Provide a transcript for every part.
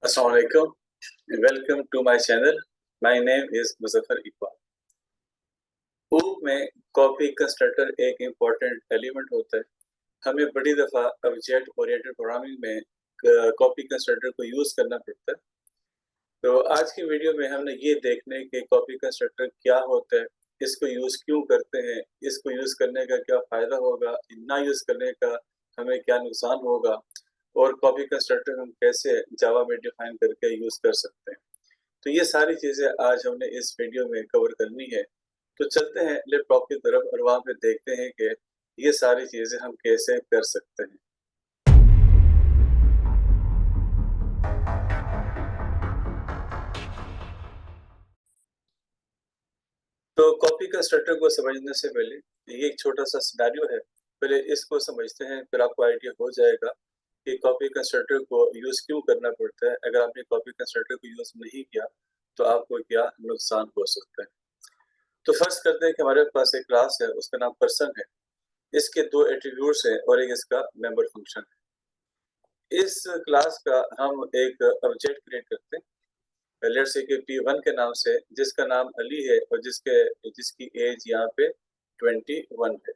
Assalamu alaikum. Welcome to my channel. My name is Muzaffar Iqbal. OOP में copy constructor एक important element होता है। हमें बड़ी दफ़ा ऑब्जेक्ट ओरिएंटेड प्रोग्रामिंग में कॉपी कंस्ट्रक्टर को यूज़ करना पड़ता है। तो आज की वीडियो में हमने ये देखने कि कॉपी कंस्ट्रक्टर क्या होता है, इसको यूज़ क्यों करते हैं, इसको यूज़ करने का क्या फ़ायदा होगा, ना यूज़ करने का हमें क्या नुकसान होगा और कॉपी कंस्ट्रक्टर हम कैसे जावा में डिफाइन करके यूज़ कर सकते हैं। तो ये सारी चीज़ें आज हमने इस वीडियो में कवर करनी है। तो चलते हैं लैपटॉप की तरफ और वहाँ पे देखते हैं कि ये सारी चीज़ें हम कैसे कर सकते हैं। तो कॉपी कंस्ट्रक्टर को समझने से पहले ये एक छोटा-सा सिनेरियो है। पहले इसको समझते हैं, फिर आपको आइडिया हो जाएगा कि कॉपी कंस्ट्रक्टर को यूज़ क्यों करना पड़ता है। अगर आपने कॉपी कंस्ट्रक्टर को यूज़ नहीं किया, तो आपको क्या नुकसान हो सकता है। तो फर्ज़ करते हैं कि हमारे पास एक क्लास है, उसका नाम पर्सन है। इसके 2 एट्रिब्यूट्स हैं और एक इसका मेंबर फंक्शन है। इस क्लास का हम एक ऑब्जेक्ट क्रिएट करते हैं। लेट्स से कि P1 के नाम से, जिसका नाम अली है और जिसकी एज यहाँ पे 21 है।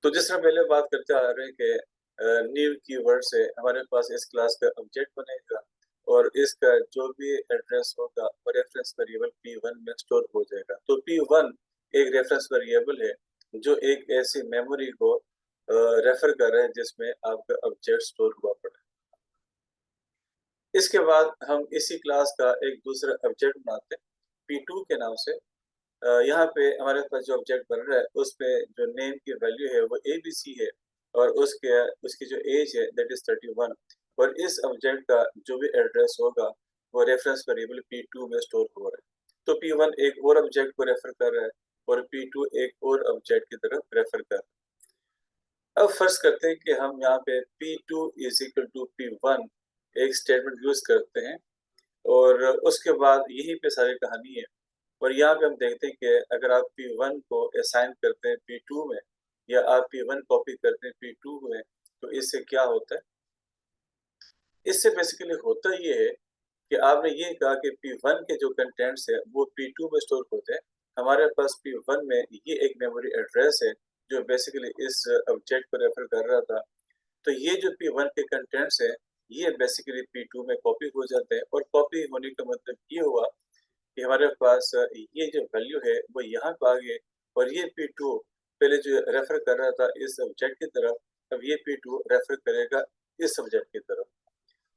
तो जिस तरह पहले बात करते आ रहे हैं कि न्यू कीवर्ड से हमारे पास इस क्लास का ऑब्जेक्ट बनेगा और इसका जो भी एड्रेस होगा वो रेफरेंस वेरिएबल P1 में स्टोर हो जाएगा। तो P1 एक रेफरेंस वेरिएबल है जो एक ऐसी मेमोरी को रेफर कर रहा है जिसमें आपका ऑब्जेक्ट स्टोर हुआ पड़ा है। इसके बाद हम इसी क्लास का एक दूसरा ऑब्जेक्ट बनाते हैं P2 के नाम से। यहाँ पे हमारे पास जो ऑब्जेक्ट बन रहा है उस पे जो नेम की वैल्यू है वो ABC है और उसकी जो एज है दैट इज 31 और इस ऑब्जेक्ट का जो भी एड्रेस होगा वो रेफरेंस वेरिएबल P2 में स्टोर हो रहा है। तो P1 एक और ऑब्जेक्ट को रेफर कर रहा है और P2 एक और ऑब्जेक्ट की तरफ रेफर कर रहा है। अब फर्ज करते हैं कि हम यहाँ पे P2 is equal to P1 एक स्टेटमेंट यूज करते हैं और उसके बाद यहीं पे सारी कहानी है। और यहाँ पे हम देखते हैं कि अगर आप P1 को असाइन करते हैं P2 में या आप P1 कॉपी करते हैं P2 में, तो इससे क्या होता है? इससे बेसिकली होता ये है कि आपने ये कहा कि P1 के जो कंटेंट्स है वो P2 में स्टोर होते हैं। हमारे पास P1 में ये एक मेमोरी एड्रेस है जो बेसिकली इस ऑब्जेक्ट को रेफर कर रहा था। तो ये जो P1 के कंटेंट्स है ये बेसिकली P2 में कॉपी हो जाते हैं और कॉपी होने का मतलब ये हुआ कि हमारे पास ये जो वैल्यू है वो यहाँ पे आ गई और ये P2 पहले जो रेफर कर रहा था इस सब्जेक्ट की तरफ, अब ये P2 रेफर करेगा इस सब्जेक्ट की तरफ।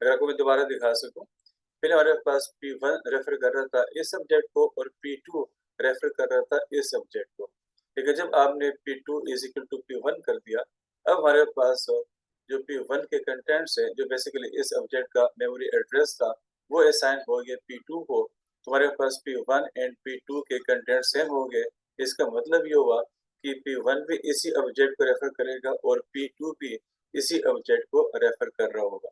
अगर आपको मैं दोबारा दिखा सकूं, पहले हमारे पास P1 रेफर कर रहा था इस सब्जेक्ट को और P2 रेफर कर रहा था इस सब्जेक्ट को। लेकिन जब आपने P2 is equal to P1 कर दिया, अब हमारे पास जो P1 के कंटेंट्स है जो बेसिकली इस ऑब्जेक्ट का मेमोरी एड्रेस था वो असाइन हो गया P2 को। तुम्हारे पास P1 एंड P2 के कंटेंट सेम हो गए। इसका मतलब ये हुआ कि P1 भी इसी ऑब्जेक्ट को रेफर करेगा और P2 भी इसी ऑब्जेक्ट को रेफर कर रहा होगा।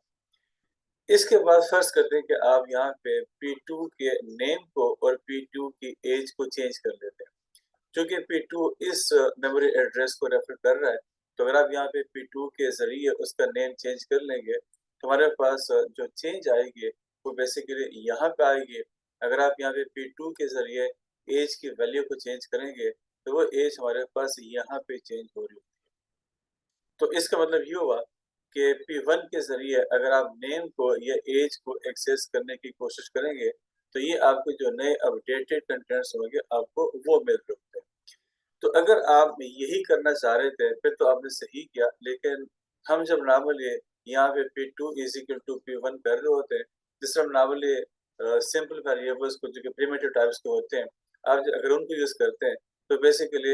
इसके बाद फर्ज करते हैं कि आप यहाँ पे P2 के नेम को और P2 की एज को चेंज कर लेते हैं। चूंकि P2 इस मेमोरी एड्रेस को रेफर कर रहा है, तो अगर आप यहाँ पे P2 के जरिए उसका नेम चेंज कर लेंगे तो हमारे पास जो चेंज आएगी वो बेसिकली यहाँ पे आएगी। अगर आप यहाँ पे P2 के जरिए एज की वैल्यू को चेंज करेंगे तो वो एज हमारे पास यहाँ पे चेंज हो रही है। तो इसका मतलब ये हुआ कि P1 के ज़रिए अगर आप नेम को या एज को एक्सेस करने की कोशिश करेंगे, तो ये आपको जो नए अपडेटेड कंटेंट्स होंगे, आपको वो मिल रहे होंगे। तो अगर आप यही करना चाह रहे थे, फिर तो आपने सही किया, लेकिन हम जब नॉर्मली यहाँ पे P2 is equal to P1 कर रहे होते हैं, जिस तरह हम नॉर्मली सिंपल वेरिएबल्स को जो कि प्रिमिटिव टाइप्स के होते हैं, आप अगर उनको यूज़ करते हैं, तो बेसिकली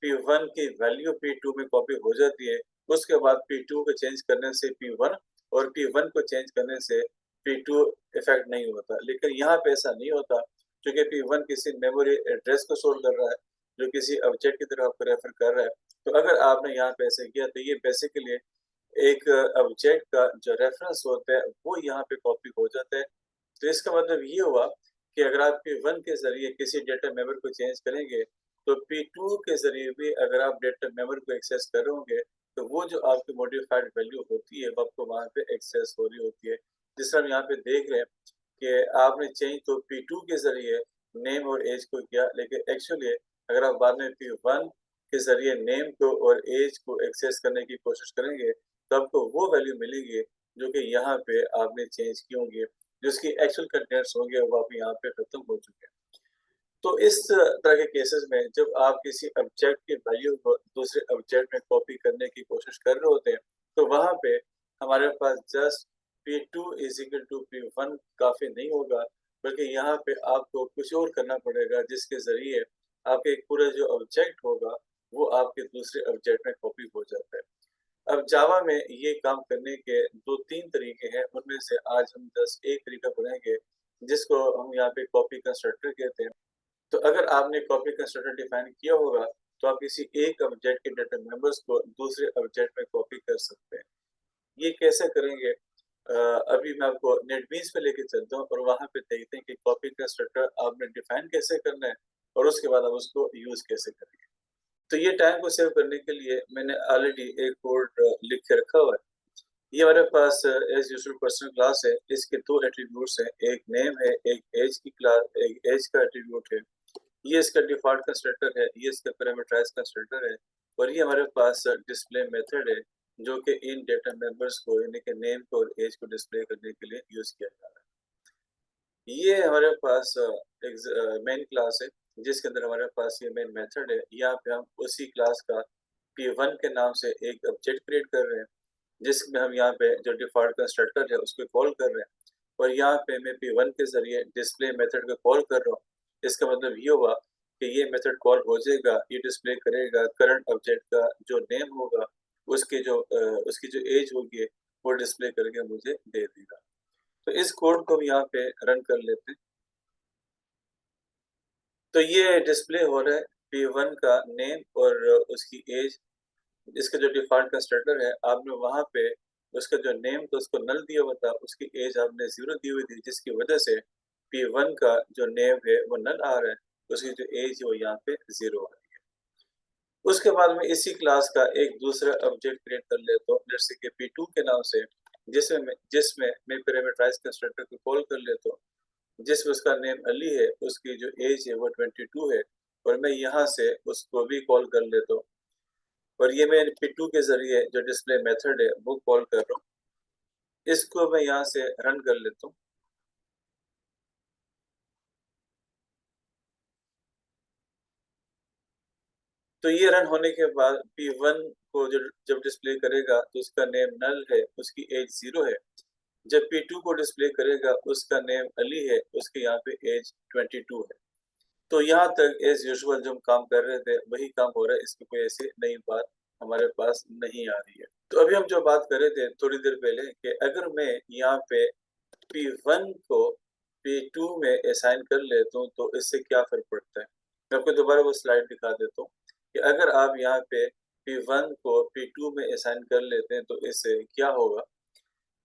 P1 की वैल्यू P2 में कॉपी हो जाती है। उसके बाद P2 को चेंज करने से P1 और P1 को चेंज करने से P2 इफेक्ट नहीं होता। लेकिन यहाँ पे ऐसा नहीं होता, क्योंकि P1 किसी मेमोरी एड्रेस को स्टोर कर रहा है जो किसी ऑब्जेक्ट की तरफ आपको रेफर कर रहा है। तो अगर आपने यहाँ पे ऐसे किया तो ये बेसिकली एक ऑब्जेक्ट का जो रेफरेंस होता है वो यहाँ पे कॉपी हो जाता है। तो इसका मतलब ये हुआ कि अगर आप P1 के ज़रिए किसी डेटा मेमोरी को चेंज करेंगे, तो P2 के ज़रिए भी अगर आप डेटा मेमोरी को एक्सेस कर रहे होंगे, तो वो जो आपकी मॉडिफाइड वैल्यू होती है, वो आपको वहाँ पे एक्सेस हो रही होती है। जिस तरह हम यहाँ पे देख रहे हैं कि आपने चेंज तो P2 के ज़रिए नेम और एज को किया, लेकिन एक्चुअली अगर आप बाद में P1 के ज़रिए नेम को और एज को एक्सेस करने की कोशिश करेंगे, तो आपको वो वैल्यू मिलेगी जो कि यहाँ पे आपने चेंज की होंगी, जिसकी एक्चुअल कंटेंट्स होंगे वो आप यहाँ पे खत्म हो चुके हैं। तो इस तरह के केसेस में जब आप किसी ऑब्जेक्ट की वैल्यू को दूसरे ऑब्जेक्ट में कॉपी करने की कोशिश कर रहे होते हैं, तो वहाँ पे हमारे पास just P2 is equal to P1 काफ़ी नहीं होगा, बल्कि यहाँ पे आपको कुछ और करना पड़ेगा, जिसके ज़रिए आपके पूरा जो ऑब्जेक्ट होगा, वो आपके दूसरे ऑब्जेक्ट में कॉपी हो जाता है। अब जावा में ये काम करने के 2-3 तरीके हैं, उनमें से आज हम जस्ट एक तरीका पढ़ेंगे, जिसको हम यहाँ पे कॉपी कंस्ट्रक्टर कहते हैं। तो अगर आपने कॉपी कंस्ट्रक्टर डिफाइन किया होगा, तो आप किसी एक ऑब्जेक्ट के डेटा मेंबर्स को दूसरे ऑब्जेक्ट में कॉपी कर सकते हैं। ये कैसे करेंगे? अभी मैं आपको नेटबीन्स पे लेके चलता हूँ और वहाँ पे देखते हैं कि कॉपी कंस्ट्रक्टर आपने डिफाइन कैसे करना है और उसके बाद आप उसको यूज़ कैसे करेंगे। तो ये टाइम को सेव करने के लिए मैंने ऑलरेडी एक कोड लिख के रखा हुआ है। ये हमारे पास एज़ यूजुअल पर्सनल क्लास है, इसके 2 एट्रीब्यूट्स हैं, एक नेम है, एक एज की क्लास एक एज का एट्रीब्यूट है। ये इसका डिफ़ॉल्ट कंस्ट्रक्टर है, ये इसका पैरामीटराइज़्ड कंस्ट्रक्टर है और ये हमारे पास डिस्प्ले मेथड है, जो कि इन डेटा मेंबर्स को यानी कि नेम को और एज को डिस्प्ले करने के लिए यूज़ किया जा रहा है। ये हमारे पास मेन क्लास है, जिसके अंदर हमारे पास ये मेन मेथड है। यहाँ पे हम उसी क्लास का P1 के नाम से एक ऑब्जेक्ट क्रिएट कर रहे हैं, जिसमें हम यहाँ पे जो डिफ़ॉल्ट कंस्ट्रक्टर है उसको कॉल कर रहे हैं और यहाँ पे मैं P1 के ज़रिए डिस्प्ले मेथड को कॉल कर रहा हूँ। इसका मतलब ये हुआ कि ये मेथड कॉल हो जाएगा, ये डिस्प्ले करेगा करंट ऑब्जेक्ट का जो नेम होगा, उसकी जो एज होगी, वो डिस्प्ले करके मुझे दे देगा। तो इस कोड को हम यहाँ पे रन कर लेते हैं। तो ये डिस्प्ले हो रहा है P1 का नेम और उसकी एज। इसका जो डिफ़ॉल्ट कंस्ट्रक्टर है, आपने वहाँ पे उसका जो नेम था उसको नल दिया हुआ था, उसकी एज आपने 0 दी हुई थी, जिसकी वजह से P1 का जो नेम है वो नल आ रहा है, उसकी जो एज है वो यहाँ पे 0 आ रही है। उसके बाद मैं इसी क्लास का एक दूसरा ऑब्जेक्ट क्रिएट कर लेता हूँ, लेट्स से कि P2 के नाम से, जिसमें पैरामीटराइज़्ड कंस्ट्रक्टर को कॉल कर लेता हूँ, जिसमें उसका नेम अली है, उसकी जो एज है वो 22 है और मैं यहाँ से उसको भी कॉल कर लेता हूँ और ये मैं P2 के ज़रिए जो डिस्प्ले मेथड है वो कॉल कर रहा हूँ। इसको मैं यहाँ से रन कर लेता हूँ। तो ये रन होने के बाद P1 को जब डिस्प्ले करेगा तो उसका नेम नल है, उसकी एज 0 है। जब P2 को डिस्प्ले करेगा उसका नेम अली है, उसके यहाँ पे एज 22 है। तो यहाँ तक एज़ यूजुअल जो हम काम कर रहे थे वही काम हो रहा है, इसकी कोई ऐसी नई बात हमारे पास नहीं आ रही है। तो अभी हम जो बात कर रहे थे थोड़ी देर पहले कि अगर मैं यहाँ पे P1 को P2 में असाइन कर लेता हूँ तो इससे क्या फ़र्क पड़ता है? मैं आपको दोबारा वो स्लाइड दिखा देता हूँ कि अगर आप यहाँ पे P1 को P2 में असाइन कर लेते हैं तो इससे क्या होगा?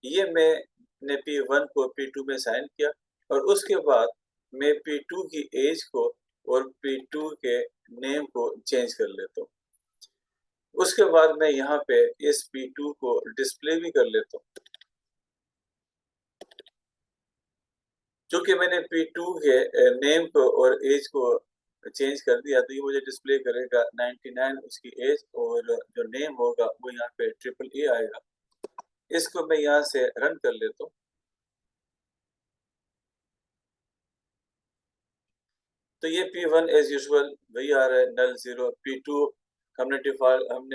ये मैंने P1 को P2 में असाइन किया और उसके बाद मैं P2 की एज को और P2 के नेम को चेंज कर लेता हूँ। उसके बाद मैं यहाँ पे इस P2 को डिस्प्ले भी कर लेता हूँ। चूँकि मैंने P2 के नेम को और एज को चेंज कर दिया तो ये मुझे डिस्प्ले करेगा 99 उसकी एज और जो नेम होगा वो यहाँ पे ट्रिपल ए आएगा। इसको मैं यहाँ से रन कर लेता हूँ। तो ये P1 एज़ यूजुअल वही आ रहा है नल 0। P2 हमने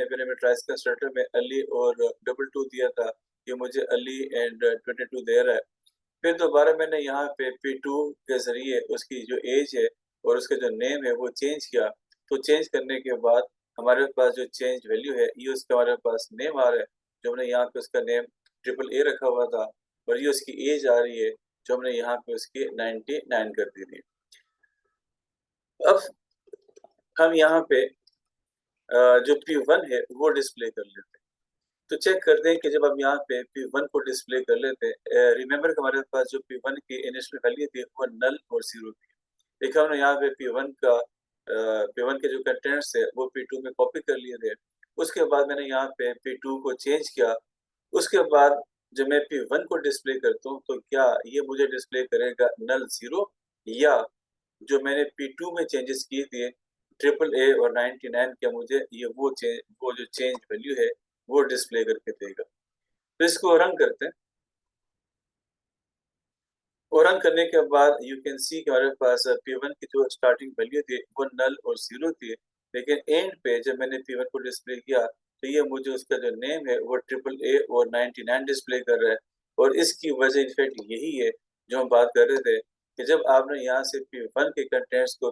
पैरामीटराइज़्ड कंस्ट्रक्टर में अली और डबल 2 दिया था, ये मुझे अली एंड 22 दे रहा है। फिर दोबारा मैंने यहाँ पे P2 के ज़रिए उसकी जो एज है और उसका जो नेम है वो चेंज किया। तो चेंज करने के बाद हमारे पास जो चेंज वैल्यू है ये उसका हमारे पास नेम आ रहा है, जो हमने यहाँ पे उसका नेम ट्रिपल ए रखा हुआ था और ये उसकी एज आ रही है, जो हमने यहाँ पे उसकी 99 कर दी थी। अब हम यहाँ पे जो P1 है वो डिस्प्ले कर लेते हैं। तो चेक करते हैं कि जब हम यहाँ पे P1 को डिस्प्ले कर लेते हैं, रिमेंबर कि हमारे पास जो P1 की इनिशियल वैल्यू थी वो नल और 0 थी। देखिए हमने यहाँ पे P1 के जो कंटेंट्स थे वो P2 में कॉपी कर लिए थे। उसके बाद मैंने यहाँ पे P2 को चेंज किया। उसके बाद जब मैं P1 को डिस्प्ले करता हूँ तो क्या ये मुझे डिस्प्ले करेगा नल 0, या जो मैंने P2 में चेंजेस किए थे ट्रिपल ए और 99, क्या मुझे ये वो जो चेंज वैल्यू है वो डिस्प्ले करके देगा। तो इसको रन करते हैं, और रन करने के बाद यू कैन सी कि हमारे पास P1 की जो स्टार्टिंग वैल्यू थी वो नल और 0 थी, लेकिन एंड पे जब मैंने P1 को डिस्प्ले किया तो ये मुझे उसका जो नेम है वो ट्रिपल ए और 99 डिस्प्ले कर रहा है। और इसकी वजह इनफैक्ट यही है जो हम बात कर रहे थे कि जब आपने यहाँ से P1 के कंटेंट्स को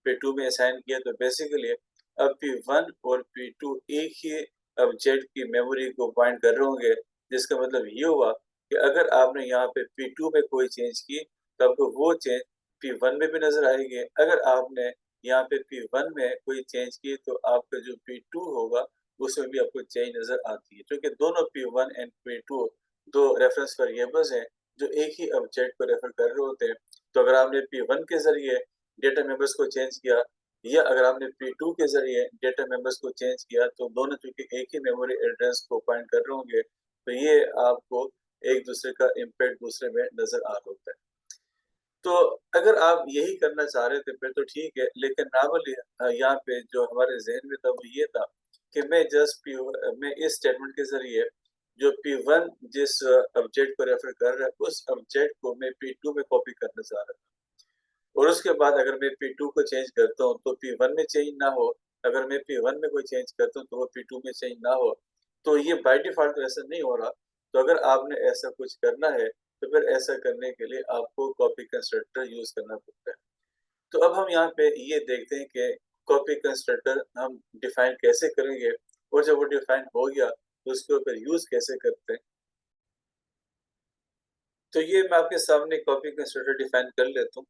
P2 में असाइन किया तो बेसिकली अब P1 और P2 एक ही ऑब्जेक्ट की मेमोरी को पॉइंट कर रहे होंगे, जिसका मतलब ये हुआ कि अगर आपने यहाँ पे P2 में कोई चेंज की तो आपको वो चेंज P1 में भी नजर आएगी। अगर आपने यहाँ पे P1 में कोई चेंज की तो आपका जो P2 होगा उसमें भी आपको चेंज नजर आती है, क्योंकि दोनों P1 एंड P2 दो रेफरेंस वेरिएबल्स हैं जो एक ही ऑब्जेक्ट को रेफर कर रहे होते हैं। तो अगर आपने P1 के जरिए डेटा मेंबर्स को चेंज किया या अगर आपने P2 के जरिए डेटा मेंबर्स को चेंज किया तो दोनों चूंकि एक ही मेमोरी एड्रेस को पॉइंट कर रहे होंगे, तो ये आपको एक दूसरे का इम्पैक्ट दूसरे में नजर आ रहा होता है। तो अगर आप यही करना चाह रहे थे फिर तो ठीक है, लेकिन नॉर्मली यहाँ पे जो हमारे ज़हन में था वो ये था कि मैं इस स्टेटमेंट के ज़रिए जो P1 जिस ऑब्जेक्ट को रेफर कर रहा है उस ऑब्जेक्ट को मैं P2 में कॉपी करना चाह रहा था, और उसके बाद अगर मैं P2 को चेंज करता हूँ तो P1 में चेंज ना हो, अगर मैं P1 में कोई चेंज करता हूँ तो वो P2 में चेंज ना हो, तो ये बाय डिफॉल्ट तो ऐसा नहीं हो रहा। तो अगर आपने ऐसा कुछ करना है तो फिर ऐसा करने के लिए आपको कॉपी कंस्ट्रक्टर यूज करना पड़ता है। तो अब हम यहाँ पे ये देखते हैं कि कॉपी कंस्ट्रक्टर हम डिफाइन कैसे करेंगे, और जब वो डिफाइन हो गया तो उसके ऊपर यूज कैसे करते हैं। तो ये मैं आपके सामने कॉपी कंस्ट्रक्टर डिफाइन कर लेता हूँ।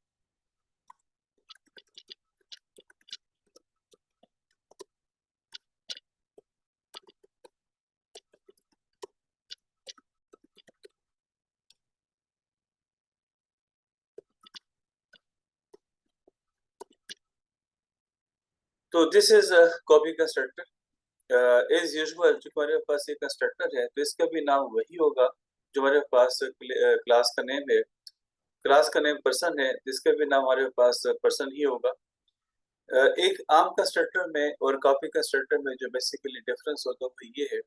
तो this is copy constructor as usual. चूंकि हमारे पास ये कंस्ट्रक्टर है तो इसका भी नाम वही होगा जो हमारे पास क्लास का नेम है। क्लास का नेम पर्सन है, इसका भी नाम हमारे पास पर्सन ही होगा। एक आम कंस्ट्रक्टर में और कॉपी कंस्ट्रक्टर में जो बेसिकली डिफरेंस होता है वो ये है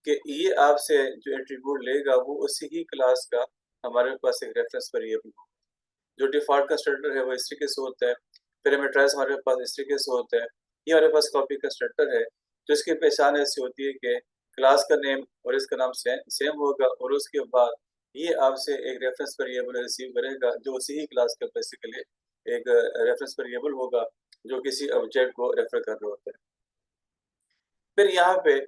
कि ये आपसे जो एट्रीब्यूट लेगा वो उसी ही क्लास का हमारे पास एक रेफरेंस वेरिएबल होगा। जो डिफॉल्ट कंस्ट्रक्टर है वो इस तरीके से होता है, पैरामीटराइज हमारे पास इस तरीके से होता है। ये हमारे पास कॉपी कंस्ट्रक्टर है, तो इसकी पहचान ऐसी होती है कि क्लास का नेम और इसका नाम सेम होगा, और उसके बाद ये आपसे एक रेफरेंस वेरिएबल रिसीव करेगा जो उसी ही क्लास का बेसिकली एक रेफरेंस वेरिएबल होगा जो किसी ऑब्जेक्ट को रेफर कर रहे होते हैं। फिर यहाँ पे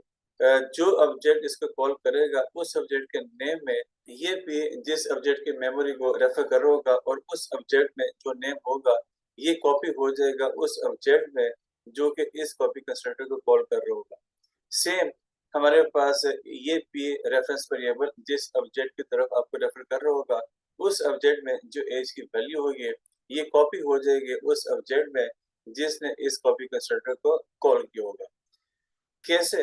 जो ऑब्जेक्ट इसको कॉल करेगा उस ऑब्जेक्ट के नेम में ये भी जिस ऑब्जेक्ट की मेमोरी को रेफर कर रहा होगा, और उस ऑब्जेक्ट में जो नेम होगा ये कॉपी हो जाएगा उस ऑब्जेक्ट में जो कि इस कॉपी कंस्ट्रक्टर को कॉल कर रहा होगा। सेम हमारे पास ये भी रेफरेंस वेरिएबल जिस ऑब्जेक्ट की तरफ आपको रेफर कर रहा होगा उस ऑब्जेक्ट में जो एज की वैल्यू होगी ये कॉपी हो जाएगी उस ऑब्जेक्ट में जिसने इस कॉपी कंस्ट्रक्टर को कॉल किया होगा। कैसे,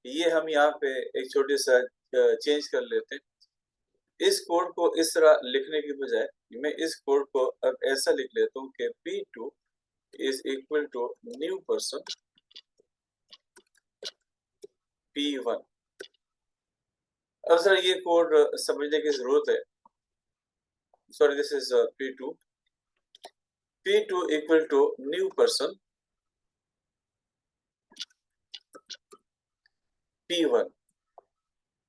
ये हम यहाँ पे एक छोटे सा चेंज कर लेते हैं। इस कोड को इस तरह लिखने की बजाय मैं इस कोड को अब ऐसा लिख लेता हूँ कि P2 is equal to new person P1। अब सर ये कोड समझने की जरूरत है। Sorry, this is P2 equal to new person P1।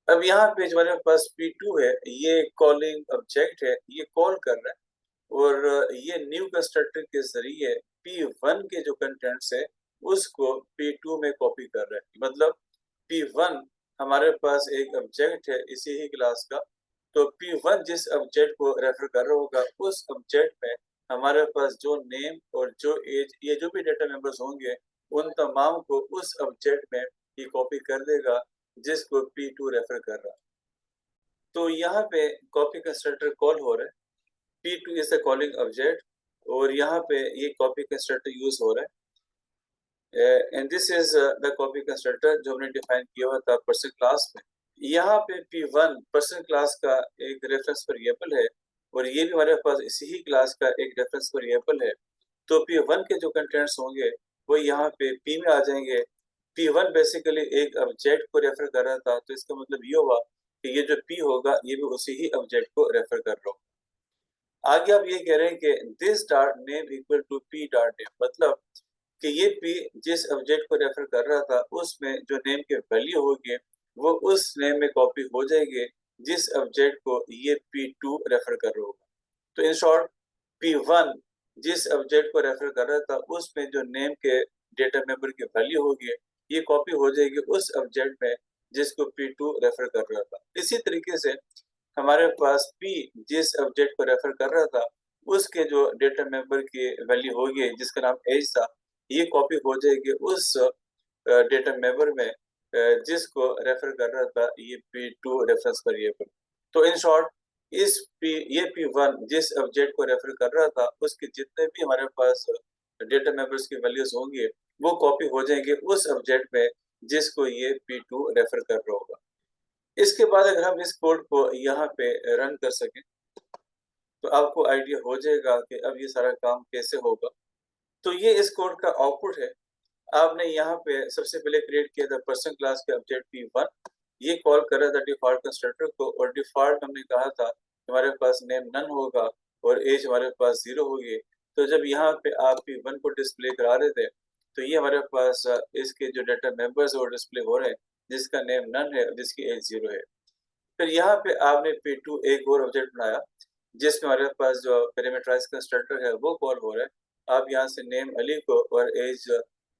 अब यहाँ पे जो हमारे पास P2 है ये कॉलिंग ऑब्जेक्ट है, ये कॉल कर रहा है, और ये न्यू कंस्ट्रक्टर के जरिए P1 के जो कंटेंट्स है उसको P2 में कॉपी कर रहा है। मतलब P1 हमारे पास एक ऑब्जेक्ट है इसी ही क्लास का, तो P1 जिस ऑब्जेक्ट को रेफर कर रहा होगा उस ऑब्जेक्ट में हमारे पास जो नेम और जो एज ये जो भी डेटा मेंबर्स होंगे उन तमाम को उस ऑब्जेक्ट में ये कॉपी कर देगा जिसको P2 रेफर कर रहा है। तो यहाँ पे कॉपी कंस्ट्रक्टर कॉल हो रहा है, P2 is the calling object, और यहाँ पे ये कॉपी कंस्ट्रक्टर यूज हो रहा है। And this is the copy constructor जो हमने डिफाइन किया हुआ था पर्सन क्लास में। यहाँ पे P1 पर्सन क्लास का एक रेफरेंस वेरिएबल है और ये भी हमारे पास इसी ही क्लास का एक रेफरेंस वेरिएबल है। तो P1 के जो कंटेंट्स होंगे वो यहाँ पे P में आ जाएंगे। P1 बेसिकली एक ऑब्जेक्ट को रेफर कर रहा था, तो इसका मतलब ये हुआ कि ये जो P होगा ये भी उसी ही ऑब्जेक्ट को रेफर कर रहा होगा। आगे आप ये कह रहे हैं कि this dot name equal to P dot name, मतलब कि ये P जिस ऑब्जेक्ट को रेफर कर रहा था उसमें जो नेम के वैल्यू होगी वो उस नेम में कॉपी हो जाएगी जिस ऑब्जेक्ट को ये P2 रेफर कर रहा होगा। तो इन शॉर्ट P1 जिस ऑब्जेक्ट को रेफर कर रहा था उसमें जो नेम के डेटा मेंबर की वैल्यू होगी ये कॉपी हो जाएगी उस ऑब्जेक्ट में जिसको P2 रेफर कर रहा था। इसी तरीके से हमारे पास P जिस ऑब्जेक्ट को रेफर कर रहा था उसके जो डेटा मेंबर की वैल्यू होगी जिसका नाम एज था, ये कॉपी हो जाएगी उस डेटा मेंबर में जिसको रेफर कर रहा था ये P2 रेफरेंस वेरिएबल। तो इन शॉर्ट ये P1 जिस ऑब्जेक्ट को रेफर कर रहा था उसके जितने भी हमारे पास डेटा मेंबर्स की वैल्यूज होंगी वो कॉपी हो जाएंगे उस ऑब्जेक्ट में जिसको ये P2 रेफर कर रहा होगा। इसके बाद अगर हम इस कोड को यहाँ पे रन कर सकें तो आपको आइडिया हो जाएगा कि अब ये सारा काम कैसे होगा। तो ये इस कोड का आउटपुट है। आपने यहाँ पे सबसे पहले क्रिएट किया था पर्सन क्लास के ऑब्जेक्ट P1, ये कॉल कर रहा था डिफॉल्ट कंस्ट्रक्टर को और डिफॉल्ट हमने कहा था हमारे पास नेम नन होगा और एज हमारे पास 0 होगी। तो जब यहाँ पे आप P1 को डिस्प्ले करा रहे थे तो ये हमारे पास इसके जो डेटा मेंबर्स वो डिस्प्ले हो रहे हैं जिसका नेम नन है जिसकी एज 0 है। फिर यहाँ पे आपने P2 एक और ऑब्जेक्ट बनाया जिसमें हमारे पास जो पैरामीटराइज कंस्ट्रक्टर है वो कॉल हो रहा है। आप यहाँ से नेम अली को और एज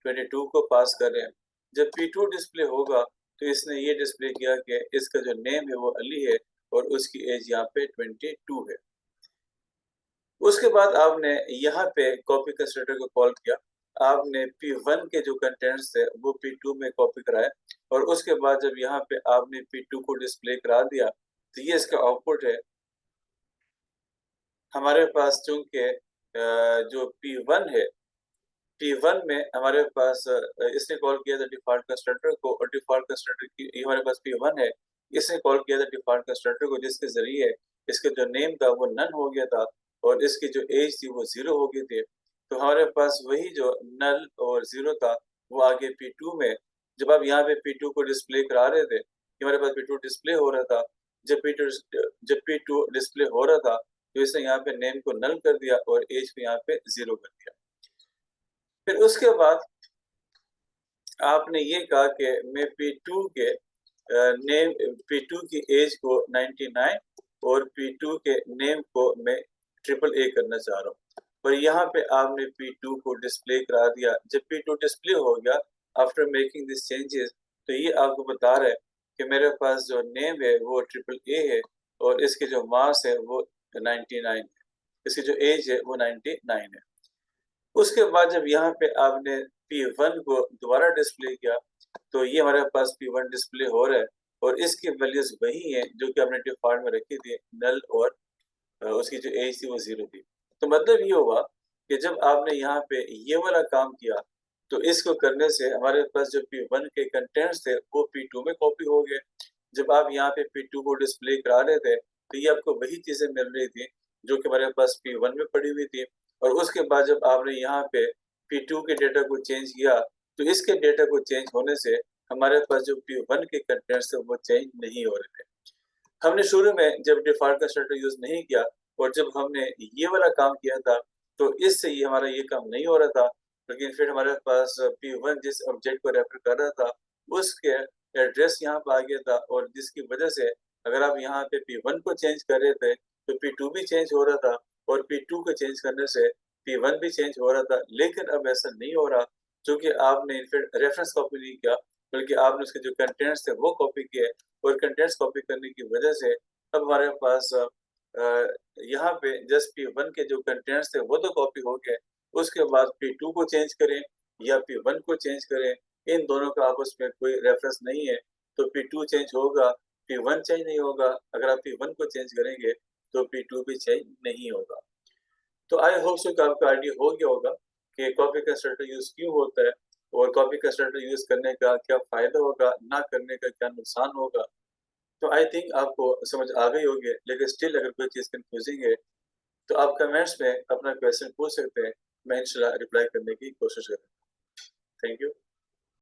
22 को पास कर रहे हैं। जब P2 डिस्प्ले होगा तो इसने ये डिस्प्ले किया कि इसका जो नेम है वो अली है और उसकी एज यहाँ पे 22 है। उसके बाद आपने यहाँ पे कॉपी कंस्ट्रक्टर को कॉल किया। आपने P1 के जो कंटेंट्स थे वो P2 में कॉपी कराए और उसके बाद जब यहाँ पे आपने P2 को डिस्प्ले करा दिया तो ये इसका आउटपुट है। हमारे पास चूंकि जो P1 है, P1 में हमारे पास इसने कॉल किया था डिफॉल्ट कंस्ट्रक्टर को और डिफॉल्ट कंस्ट्रक्टर की ये हमारे पास P1 है, इसने कॉल किया था डिफॉल्ट कंस्ट्रक्टर को जिसके जरिए इसका जो नेम था वो नन हो गया था और इसकी जो एज थी वो 0 हो गई थी। तो हमारे पास वही जो नल और 0 था वो आगे P2 में, जब आप यहाँ पे P2 को डिस्प्ले करा रहे थे, हमारे पास P2 डिस्प्ले हो रहा था। जब P2 डिस्प्ले हो रहा था तो इसने यहाँ पे नेम को नल कर दिया और एज को यहाँ पे 0 कर दिया। फिर उसके बाद आपने ये कहा कि मैं P2 के नेम P2 की एज को 99 और P2 के नेम को मैं AAA करना चाह रहा हूँ और यहाँ पे आपने P2 को डिस्प्ले करा दिया। जब P2 डिस्प्ले हो गया आफ्टर मेकिंग दिस चेंजेस तो ये आपको बता रहा है कि मेरे पास जो नेम है वो AAA है और इसके जो मार्क्स है वो 99 है, इसकी जो एज है वो 99 है। उसके बाद जब यहाँ पे आपने P1 को दोबारा डिस्प्ले किया तो ये हमारे पास P1 डिस्प्ले हो रहा है और इसकी वैल्यूज वही है जो कि हमने डिफॉल्ट में रखी थी, नल और उसकी जो एज थी वो 0 थी। तो मतलब ये हुआ कि जब आपने यहाँ पे ये वाला काम किया तो इसको करने से हमारे पास जो P1 के कंटेंट्स थे वो P2 में कॉपी हो गए। जब आप यहाँ पे P2 को डिस्प्ले करा रहे थे तो ये आपको वही चीजें मिल रही थी जो कि हमारे पास P1 में पड़ी हुई थी और उसके बाद जब आपने यहाँ पे P2 के डेटा को चेंज किया तो इसके डेटा को चेंज होने से हमारे पास जो P1 के कंटेंट्स थे वो चेंज नहीं हो रहे थे। हमने शुरू में जब डिफॉल्ट कंस्ट्रक्टर यूज नहीं किया और जब हमने ये वाला काम किया था तो इससे ये हमारा ये काम नहीं हो रहा था, लेकिन फिर हमारे पास P1 जिस ऑब्जेक्ट को रेफर कर रहा था उसके एड्रेस यहाँ पे आ गया था और जिसकी वजह से अगर आप यहाँ पे P1 को चेंज कर रहे थे तो P2 भी चेंज हो रहा था और P2 को चेंज करने से P1 भी चेंज हो रहा था। लेकिन अब ऐसा नहीं हो रहा क्योंकि आपने फिर रेफरेंस कॉपी नहीं किया बल्कि आपने उसके जो कंटेंट्स थे वो कॉपी किए और कंटेंट्स कॉपी करने की वजह से अब हमारे पास यहाँ पे जस्ट P1 के जो कंटेंट्स थे वो तो कॉपी हो गए, उसके बाद P2 को चेंज करें या P1 को चेंज करें, इन दोनों का आपस में कोई रेफरेंस नहीं है। तो P2 चेंज होगा, P1 चेंज नहीं होगा। अगर आप P1 को चेंज करेंगे तो P2 भी चेंज नहीं होगा। तो आई होप सो कि आपको आइडिया हो गया होगा कि कॉपी कंस्ट्रक्टर यूज क्यों होता है और कॉपी कंस्ट्रक्टर यूज करने का क्या फायदा होगा, ना करने का क्या नुकसान होगा। तो आई थिंक आपको समझ आ गई होगी, लेकिन स्टिल अगर कोई चीज़ कंफ्यूजिंग है तो आप कमेंट्स में अपना क्वेश्चन पूछ सकते हैं। मैं इंशाल्लाह रिप्लाई करने की कोशिश करूँगा। Thank you.